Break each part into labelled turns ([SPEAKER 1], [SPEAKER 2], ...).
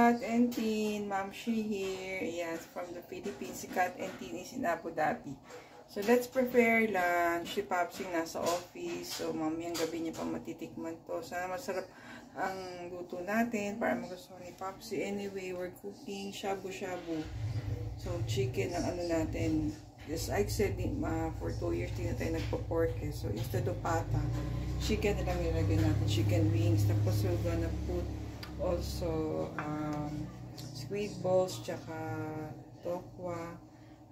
[SPEAKER 1] Kat and Tin, Ma'am Shi here. Yes, from the Philippines. Si Kat and Tin is in Abu Dhabi. So, let's prepare lunch. Si Papsing nasa office. So, mamayang gabi niya pa matitikman to. Sana masarap ang luto natin para magustuhan ni Papsi. Anyway, we're cooking shabu-shabu. So, chicken ang ano natin. Yes, I said, for 2 years din na tayo nagpo-pork eh. So, instead of pata, chicken na lang nilagyan natin. Chicken wings. Tapos, we're gonna put also squid balls, tsaka tokwa.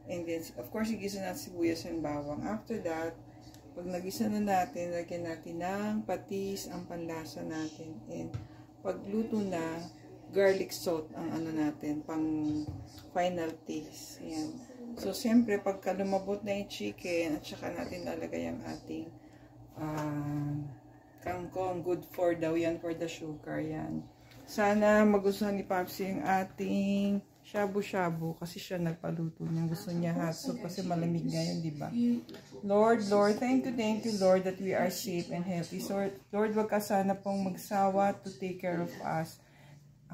[SPEAKER 1] And then, of course, igisa natin sibuyas and bawang. After that, pag nagisa na natin, lagyan natin ng patis, ang panlasa natin. And pag luto na, garlic salt ang ano natin, pang final taste. Ayan. So, siyempre, pagka lumabot na yung chicken, at saka natin lalagay ang ating kangkong. Good for daw yan, for the sugar. Yan. Sana magustuhan ni Papsi yung ating shabu-shabu kasi siya nagpaluto niya. Gusto niya hot soup kasi malamig ngayon, di ba? Lord, thank you, Lord, that we are safe and healthy. So, Lord, wag ka sana pong magsawa to take care of us.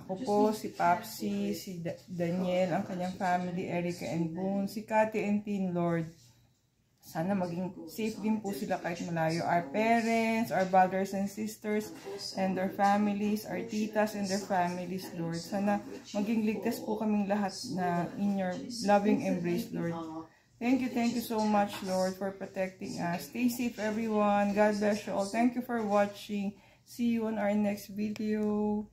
[SPEAKER 1] Ako po, si Papsi, si Daniel, ang kanyang family, Erica and Boone, si Kati and Tin, Lord. Sana maging safe din po sila kahit malayo. Our parents, our brothers and sisters, and their families, our titas and their families, Lord. Sana maging ligtas po kaming lahat na in your loving embrace, Lord. Thank you so much, Lord, for protecting us. Stay safe, everyone. God bless you all. Thank you for watching. See you on our next video.